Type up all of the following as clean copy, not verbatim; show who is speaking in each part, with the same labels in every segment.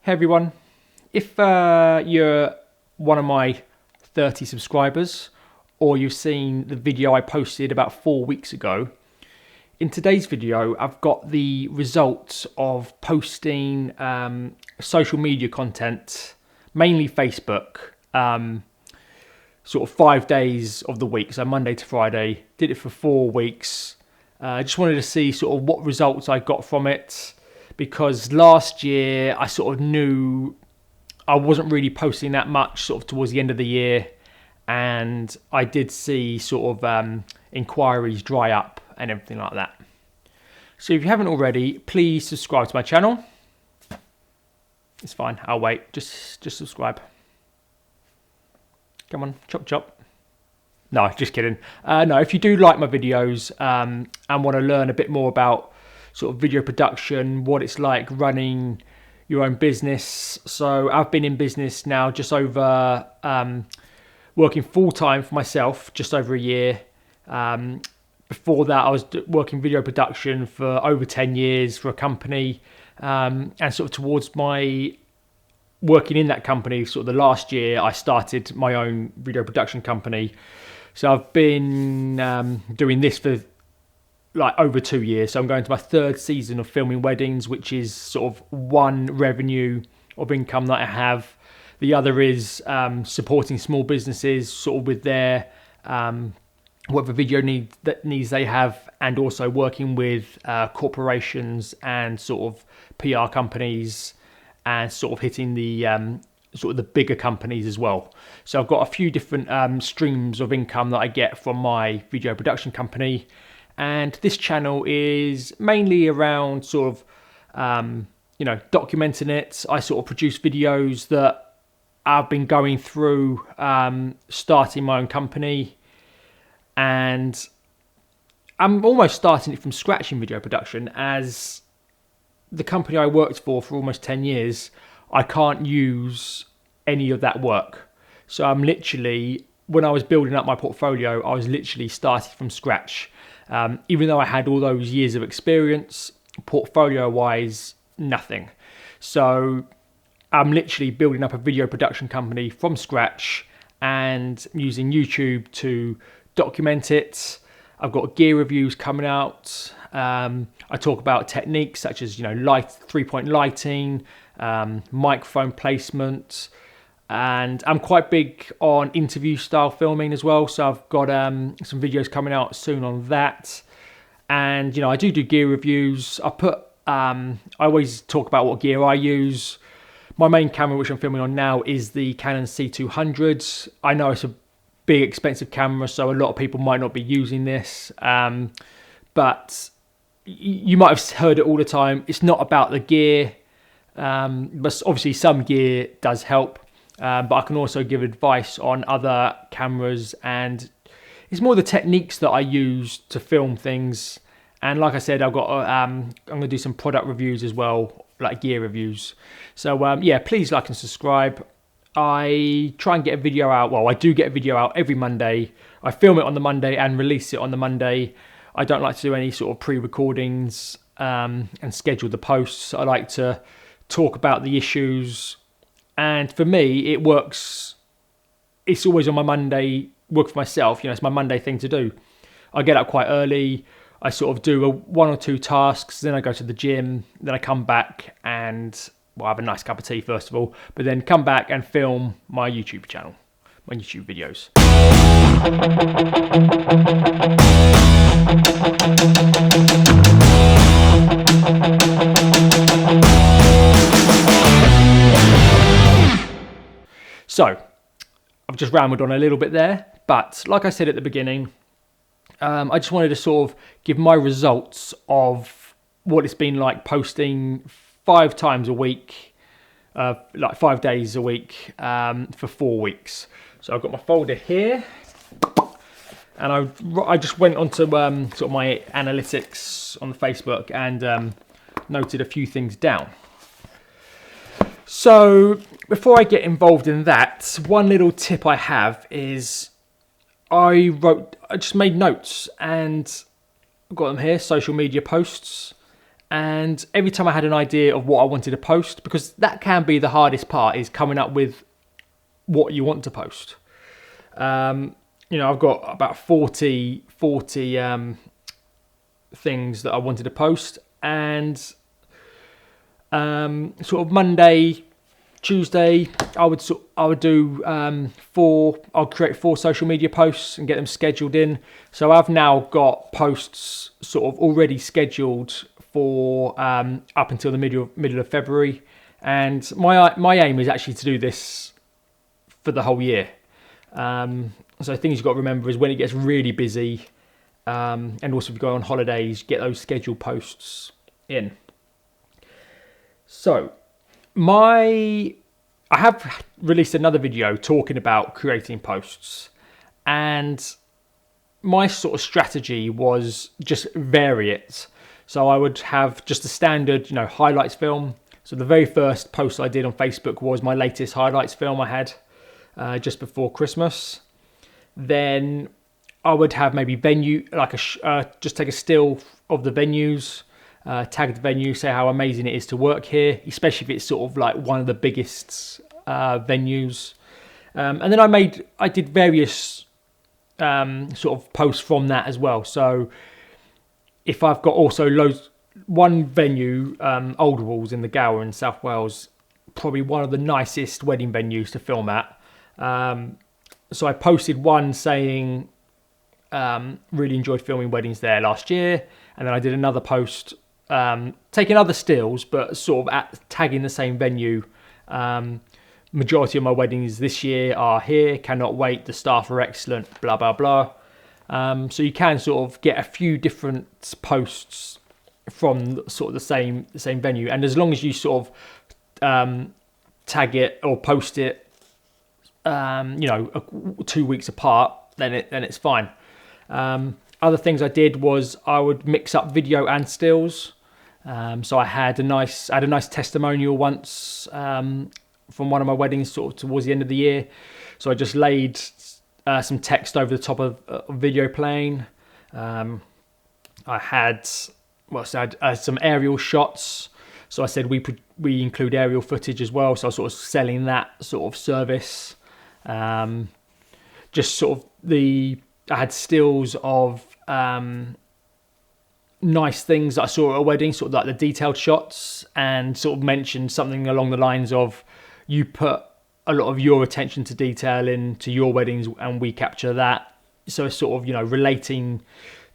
Speaker 1: Hey everyone, if you're one of my 30 subscribers or you've seen the video I posted about 4 weeks ago, in today's video I've got the results of posting social media content, mainly Facebook, sort of 5 days of the week, so Monday to Friday. Did it for 4 weeks. Just wanted to see sort of what results I got from it, because last year I sort of knew I wasn't really posting that much sort of towards the end of the year, and I did see sort of inquiries dry up and everything like that. So if you haven't already, please subscribe to my channel. It's fine, I'll wait. Just subscribe. Come on, chop chop. No, just kidding. No, if you do like my videos and want to learn a bit more about sort of video production, what it's like running your own business. So I've been in business now just over, working full-time for myself, just over a year. Before that, I was working video production for over 10 years for a company. And sort of towards my working in that company, sort of the last year, I started my own video production company. So I've been doing this for like over 2 years. So I'm going to my 3rd season of filming weddings, which is sort of one revenue of income that I have. The other is supporting small businesses sort of with their whatever video needs they have, and also working with corporations and sort of PR companies, and sort of hitting the sort of the bigger companies as well. So I've got a few different streams of income that I get from my video production company. And this channel is mainly around sort of, documenting it. I sort of produce videos that I've been going through starting my own company. And I'm almost starting it from scratch in video production, as the company I worked for almost 10 years, I can't use any of that work. So I'm literally, when I was building up my portfolio, I was literally starting from scratch. Even though I had all those years of experience, portfolio-wise, nothing. So I'm literally building up a video production company from scratch and using YouTube to document it. I've got gear reviews coming out. I talk about techniques such as, light, 3-point lighting, microphone placement, and I'm quite big on interview style filming as well. So I've got some videos coming out soon on that. And I do gear reviews. I always talk about what gear I use. My main camera, which I'm filming on now, is the Canon C200. I know it's a big expensive camera, so a lot of people might not be using this, but you might have heard it all the time. It's not about the gear, but obviously some gear does help. But I can also give advice on other cameras, and it's more the techniques that I use to film things. And like I said, I've got I'm going to do some product reviews as well, like gear reviews. So yeah, please like and subscribe. I try and get a video out. Well, I do get a video out every Monday. I film it on the Monday and release it on the Monday. I don't like to do any sort of pre-recordings and schedule the posts. I like to talk about the issues. And for me, it works. It's always on my Monday, work for myself. It's my Monday thing to do. I get up quite early. I sort of do 1 or 2 tasks. Then I go to the gym. Then I come back and, I have a nice cup of tea first of all. But then come back and film my YouTube channel, my YouTube videos. So, I've just rambled on a little bit there, but like I said at the beginning, I just wanted to sort of give my results of what it's been like posting 5 times a week, like 5 days a week for 4 weeks. So I've got my folder here, and I just went onto sort of my analytics on Facebook and noted a few things down. So before I get involved in that, one little tip I have is I just made notes, and I've got them here, social media posts, And every time I had an idea of what I wanted to post, because that can be the hardest part, is coming up with what you want to post. I've got about 40 things that I wanted to post, and sort of Monday, Tuesday, I would do I'll create 4 social media posts and get them scheduled in. So I've now got posts sort of already scheduled for up until the middle of February, and my aim is actually to do this for the whole year. So things you've got to remember is when it gets really busy, and also if you go on holidays, get those scheduled posts in. So I have released another video talking about creating posts, and my sort of strategy was just vary it. So I would have just a standard, highlights film. So the very first post I did on Facebook was my latest highlights film I had just before Christmas. Then I would have maybe venue, just take a still of the venues, tag the venue, say how amazing it is to work here, especially if it's sort of like one of the biggest venues. And then I did various sort of posts from that as well. So if I've got also one venue, Old Walls in the Gower in South Wales, probably one of the nicest wedding venues to film at. So I posted one saying, really enjoyed filming weddings there last year. And then I did another post taking other stills, but sort of tagging the same venue. Majority of my weddings this year are here. Cannot wait. The staff are excellent. Blah, blah, blah. So you can sort of get a few different posts from sort of the same venue. And as long as you sort of tag it or post it, 2 weeks apart, then it's fine. Other things I did was I would mix up video and stills. So I had a nice testimonial once from one of my weddings, sort of towards the end of the year. So I just laid some text over the top of video playing. I had some aerial shots. So I said we include aerial footage as well. So I was sort of selling that sort of service. Just sort of I had stills of nice things that I saw at a wedding, sort of like the detailed shots, and sort of mentioned something along the lines of, you put a lot of your attention to detail into your weddings and we capture that. So it's sort of, relating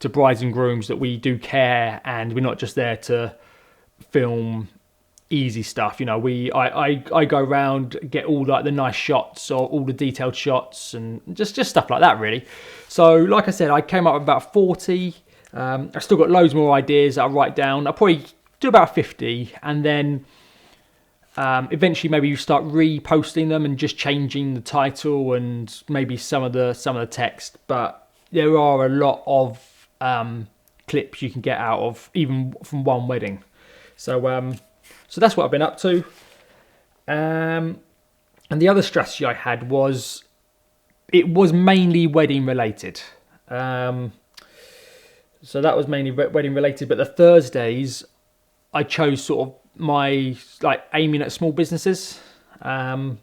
Speaker 1: to brides and grooms that we do care, and we're not just there to film easy stuff. I go around, get all like the nice shots or all the detailed shots and just stuff like that, really. So like I said, I came up with about 40. I've still got loads more ideas that I'll write down. I'll probably do about 50, and then eventually maybe you start reposting them and just changing the title and maybe some of the text. But there are a lot of clips you can get out of even from one wedding. So that's what I've been up to. And the other strategy I had was, it was mainly wedding related. So that was mainly wedding related, but the Thursdays I chose sort of my aiming at small businesses. And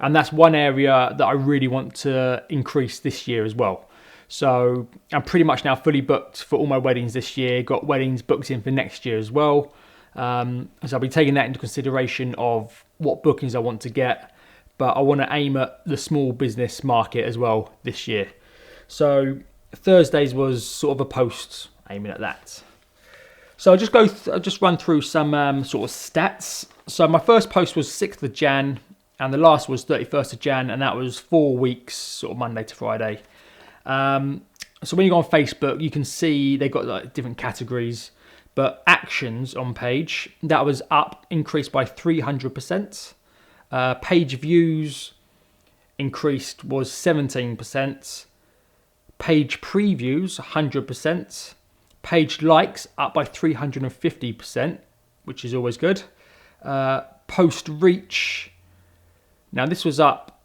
Speaker 1: that's one area that I really want to increase this year as well. So I'm pretty much now fully booked for all my weddings this year. Got weddings booked in for next year as well. So I'll be taking that into consideration of what bookings I want to get, but I want to aim at the small business market as well this year. So Thursdays was sort of a post aiming at that. So I'll just run through some sort of stats. So my first post was 6th of Jan, and the last was 31st of Jan, and that was 4 weeks, sort of Monday to Friday. So when you go on Facebook, you can see they've got different categories. But actions on page, that was increased by 300%. Page views increased was 17%. Page previews, 100%. Page likes up by 350%, which is always good. Post reach, now this was up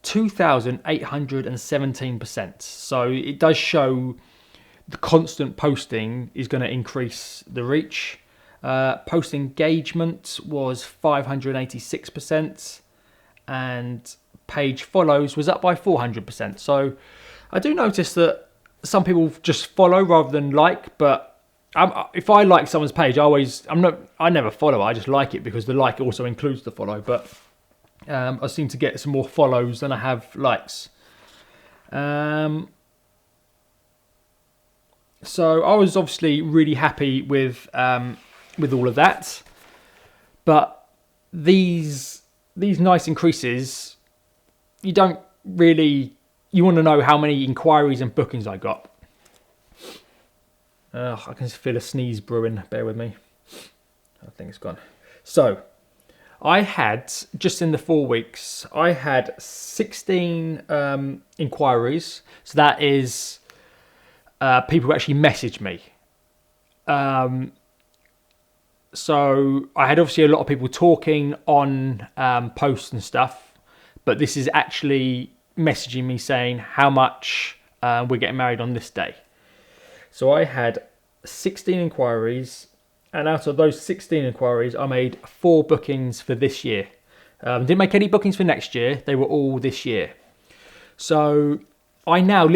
Speaker 1: 2,817%. So it does show the constant posting is going to increase the reach. Post engagement was 586%, and page follows was up by 400%. So I do notice that some people just follow rather than like, but if I like someone's page, I never follow. I just like it because the like also includes the follow. But I seem to get some more follows than I have likes. So I was obviously really happy with all of that, but these nice increases, you want to know how many inquiries and bookings I got. I can feel a sneeze brewing, bear with me. I think it's gone. So I had, just in the 4 weeks, I had 16 inquiries. So that is people who actually messaged me. So I had obviously a lot of people talking on posts and stuff, but this is actually messaging me saying how much we're getting married on this day. So I had 16 inquiries, and out of those 16 inquiries, I made 4 bookings for this year. Didn't make any bookings for next year. They were all this year. So I now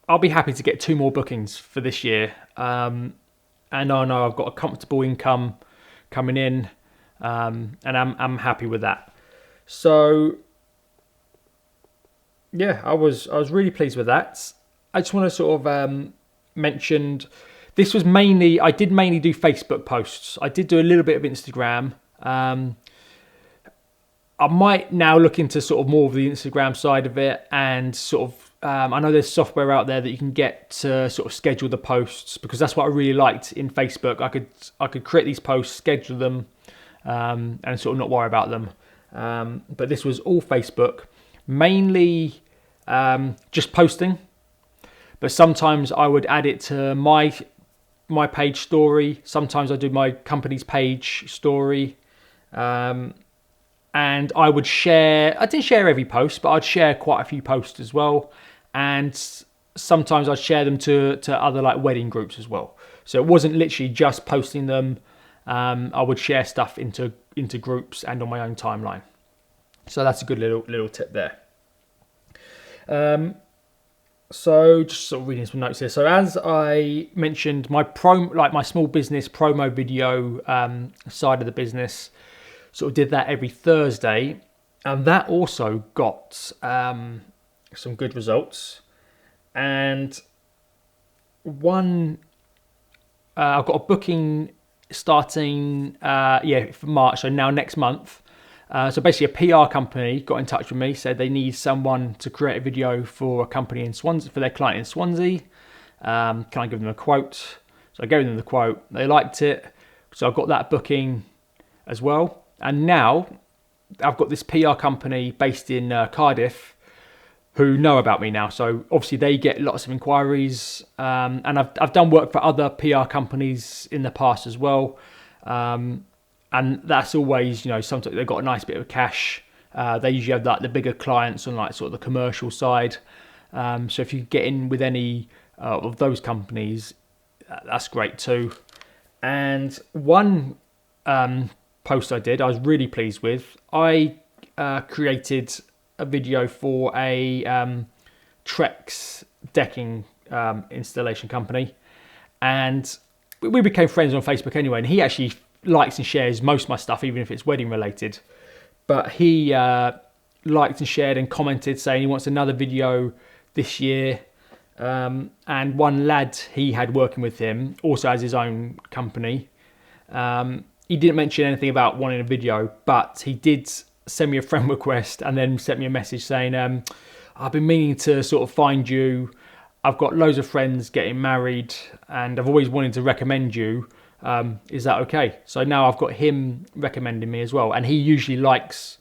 Speaker 1: I'll be happy to get 2 more bookings for this year. And I know I've got a comfortable income coming in, and I'm happy with that. So yeah, I was really pleased with that. I just want to sort of mention, this was I did mainly do Facebook posts. I did do a little bit of Instagram. I might now look into sort of more of the Instagram side of it, and sort of I know there's software out there that you can get to sort of schedule the posts, because that's what I really liked in Facebook. I could create these posts, schedule them, and sort of not worry about them. But this was all Facebook, mainly just posting. But sometimes I would add it to my page story. Sometimes I do my company's page story. And I would share, I didn't share every post, but I'd share quite a few posts as well. And sometimes I'd share them to other like wedding groups as well. So it wasn't literally just posting them. I would share stuff into groups and on my own timeline. So that's a good little tip there. So just sort of reading some notes here. So as I mentioned, my small business promo video side of the business, sort of did that every Thursday, and that also got some good results. And I've got a booking starting for March, so now next month. So basically a PR company got in touch with me, said they need someone to create a video for a company in Swansea, for their client in Swansea. Can I give them a quote? So I gave them the quote. They liked it. So I got that booking as well. And now I've got this PR company based in Cardiff who know about me now. So obviously they get lots of inquiries. And I've done work for other PR companies in the past as well. And that's always, sometimes they've got a nice bit of cash. They usually have like the bigger clients on like sort of the commercial side. So if you get in with any of those companies, that's great too. And one post I was really pleased with. I created a video for a Trex decking installation company. And we became friends on Facebook anyway. And he actually likes and shares most of my stuff, even if it's wedding related. But he liked and shared and commented saying he wants another video this year. And one lad he had working with him also has his own company. He didn't mention anything about wanting a video, but he did send me a friend request and then sent me a message saying, I've been meaning to sort of find you. I've got loads of friends getting married and I've always wanted to recommend you. Is that okay? So now I've got him recommending me as well, and he usually likes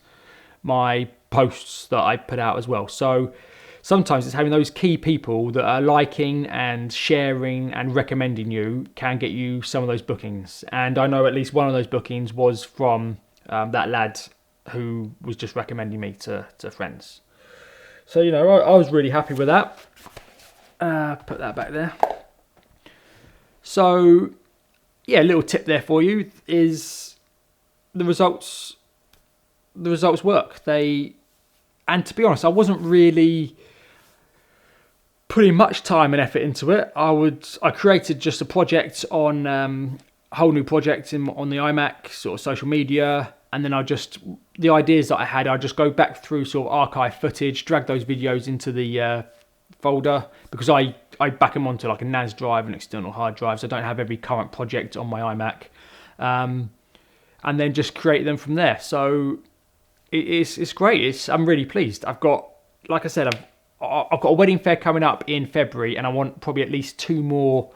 Speaker 1: my posts that I put out as well. So sometimes it's having those key people that are liking and sharing and recommending you can get you some of those bookings. And I know at least one of those bookings was from that lad who was just recommending me to friends. So I was really happy with that. Put that back there. So yeah, a little tip there for you is the results. The results work. And to be honest, I wasn't really putting much time and effort into it. I created just a project on a whole new project on the iMac, sort of social media, and then the ideas that I had, I just go back through sort of archive footage, drag those videos into the folder, because I back them onto like a NAS drive, an external hard drive, so I don't have every current project on my iMac, and then just create them from there. So it's great. I'm really pleased. I've got, like I said, I've got a wedding fair coming up in February, and I want probably at least two more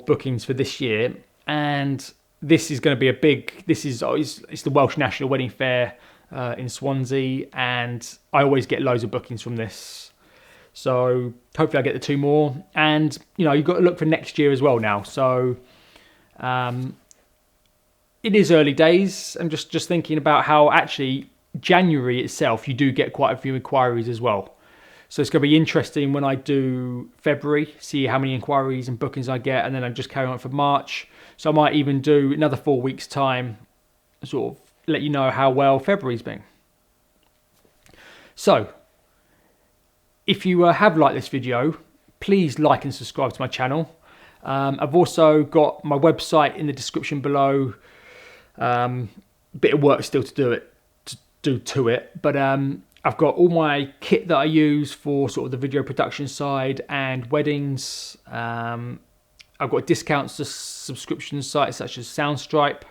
Speaker 1: bookings for this year. And this is going to be it's the Welsh National Wedding Fair in Swansea, and I always get loads of bookings from this. So hopefully I get the two more. And you've got to look for next year as well now. So it is early days. I'm just thinking about how actually January itself, you do get quite a few inquiries as well. So it's going to be interesting when I do February, see how many inquiries and bookings I get, and then I just carry on for March. So I might even do another 4 weeks' time, sort of let you know how well February's been. So, if you have liked this video, please like and subscribe to my channel. I've also got my website in the description below. Bit of work still to do to it, but I've got all my kit that I use for sort of the video production side and weddings. I've got discounts to subscription sites such as Soundstripe.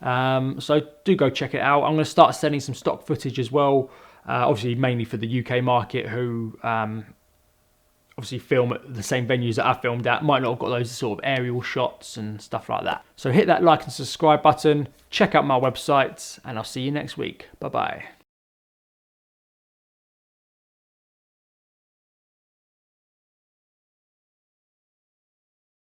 Speaker 1: So do go check it out. I'm going to start sending some stock footage as well. Obviously mainly for the UK market, who obviously film at the same venues that I filmed at. Might not have got those sort of aerial shots and stuff like that. So hit that like and subscribe button. Check out my website, and I'll see you next week. Bye bye.